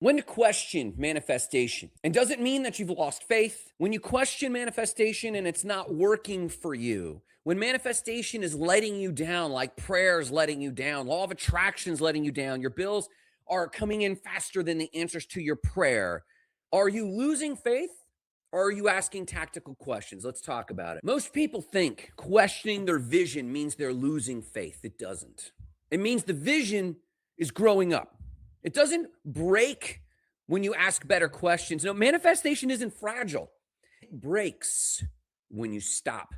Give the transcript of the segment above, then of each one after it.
When to question manifestation. And does it mean that you've lost faith? When you question manifestation and it's not working for you, when manifestation is letting you down, like prayer is letting you down, law of attraction is letting you down, your bills are coming in faster than the answers to your prayer, are you losing faith? Or are you asking tactical questions? Let's talk about it. Most people think questioning their vision means they're losing faith. It doesn't. It means the vision is growing up. It doesn't break when you ask better questions. No, manifestation isn't fragile. It breaks when you stop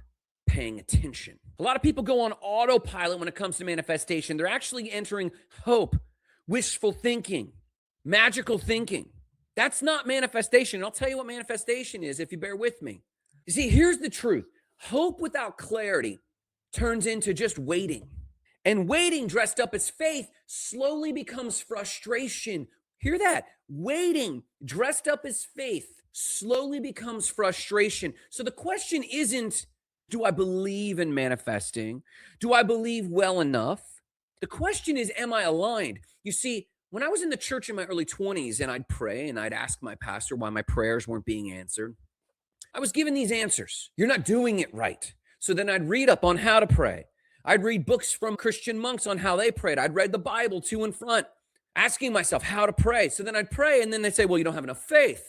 paying attention. A lot of people go on autopilot when it comes to manifestation. They're actually entering hope, wishful thinking, magical thinking. That's not manifestation. I'll tell you what manifestation is if you bear with me. You see, here's the truth. Hope without clarity turns into just waiting. And waiting dressed up as faith slowly becomes frustration. Hear that? Waiting dressed up as faith slowly becomes frustration. So the question isn't, do I believe in manifesting? Do I believe well enough? The question is, am I aligned? You see, when I was in the church in my early 20s and I'd pray and I'd ask my pastor why my prayers weren't being answered, I was given these answers. You're not doing it right. So then I'd read up on how to pray. I'd read books from Christian monks on how they prayed. I'd read the Bible to and front, asking myself how to pray. So then I'd pray and then they'd say, well, you don't have enough faith.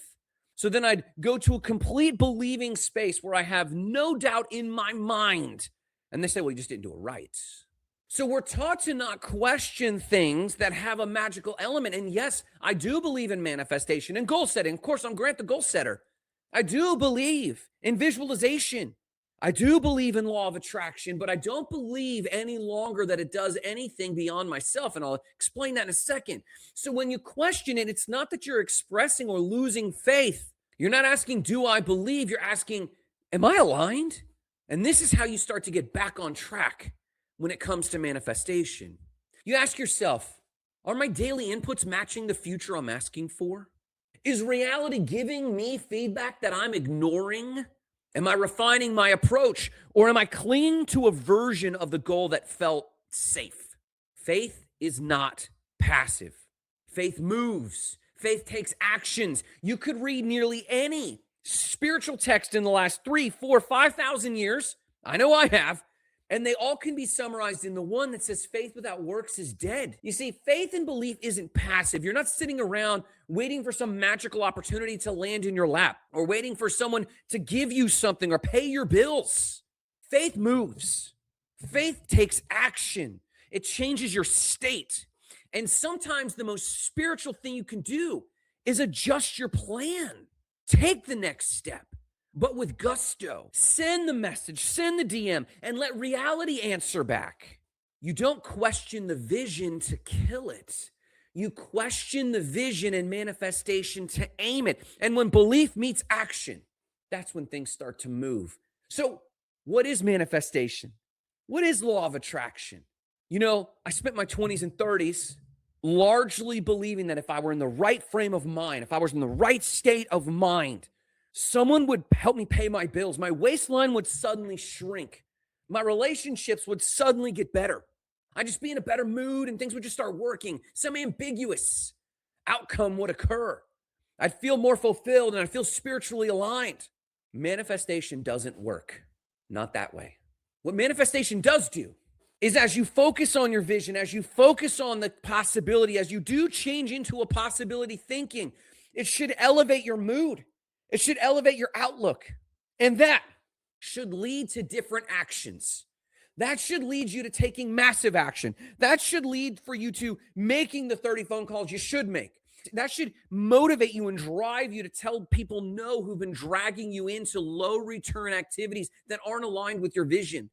So then I'd go to a complete believing space where I have no doubt in my mind. And they say, well, you just didn't do it right. So we're taught to not question things that have a magical element. And yes, I do believe in manifestation and goal setting. Of course, I'm Grant the goal setter. I do believe in visualization. I do believe in law of attraction, but I don't believe any longer that it does anything beyond myself. And I'll explain that in a second. So when you question it, it's not that you're expressing or losing faith. You're not asking, do I believe? You're asking, am I aligned? And this is how you start to get back on track when it comes to manifestation. You ask yourself, are my daily inputs matching the future I'm asking for? Is reality giving me feedback that I'm ignoring? Am I refining my approach, or am I clinging to a version of the goal that felt safe? Faith is not passive. Faith moves. Faith takes actions. You could read nearly any spiritual text in the last 3, 4, 5,000 years. I know I have. And they all can be summarized in the one that says faith without works is dead. You see, faith and belief isn't passive. You're not sitting around waiting for some magical opportunity to land in your lap or waiting for someone to give you something or pay your bills. Faith moves. Faith takes action. It changes your state. And sometimes the most spiritual thing you can do is adjust your plan. Take the next step, but with gusto. Send the message, send the DM, and let reality answer back. You don't question the vision to kill it. You question the vision and manifestation to aim it. And when belief meets action, that's when things start to move. So what is manifestation? What is law of attraction? You know, I spent my 20s and 30s largely believing that if I were in the right frame of mind, if I was in the right state of mind, someone would help me pay my bills. My waistline would suddenly shrink. My relationships would suddenly get better. I'd just be in a better mood and things would just start working. Some ambiguous outcome would occur. I'd feel more fulfilled and I'd feel spiritually aligned. Manifestation doesn't work. Not that way. What manifestation does do is as you focus on your vision, as you focus on the possibility, as you do change into a possibility thinking, it should elevate your mood. It should elevate your outlook. And that should lead to different actions. That should lead you to taking massive action. That should lead for you to making the 30 phone calls you should make. That should motivate you and drive you to tell people no who've been dragging you into low return activities that aren't aligned with your vision.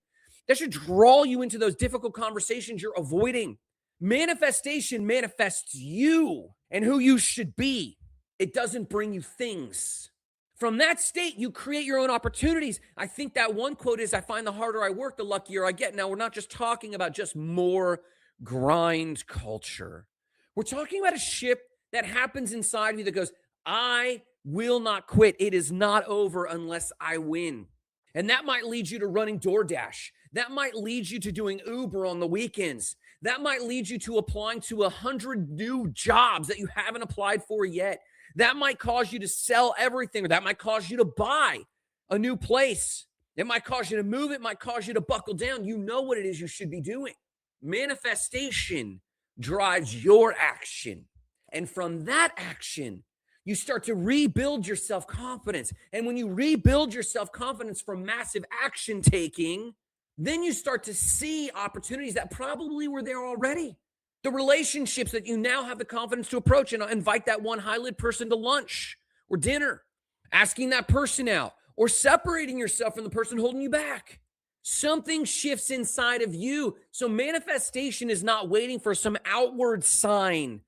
That should draw you into those difficult conversations you're avoiding. Manifestation manifests you and who you should be. It doesn't bring you things. From that state, you create your own opportunities. I think that one quote is, I find the harder I work, the luckier I get. Now, we're not just talking about just more grind culture. We're talking about a shift that happens inside of you that goes, I will not quit. It is not over unless I win. And that might lead you to running DoorDash. That might lead you to doing Uber on the weekends. That might lead you to applying to 100 new jobs that you haven't applied for yet. That might cause you to sell everything, or that might cause you to buy a new place. It might cause you to move. It might cause you to buckle down. You know what it is you should be doing. Manifestation drives your action. And from that action, you start to rebuild your self-confidence. And when you rebuild your self-confidence from massive action taking, then you start to see opportunities that probably were there already. The relationships that you now have the confidence to approach and invite that one high-lid person to lunch or dinner, asking that person out, or separating yourself from the person holding you back. Something shifts inside of you. So manifestation is not waiting for some outward sign.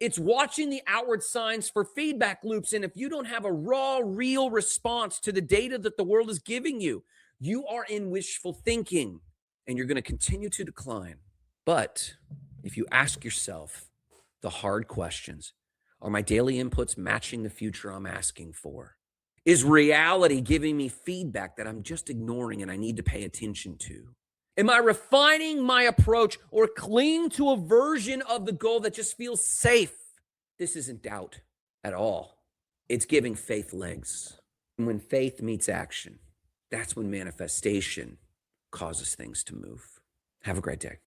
It's watching the outward signs for feedback loops. And if you don't have a raw, real response to the data that the world is giving you, you are in wishful thinking and you're going to continue to decline. But if you ask yourself the hard questions, are my daily inputs matching the future I'm asking for? Is reality giving me feedback that I'm just ignoring and I need to pay attention to? Am I refining my approach or clinging to a version of the goal that just feels safe? This isn't doubt at all. It's giving faith legs. And when faith meets action, that's when manifestation causes things to move. Have a great day.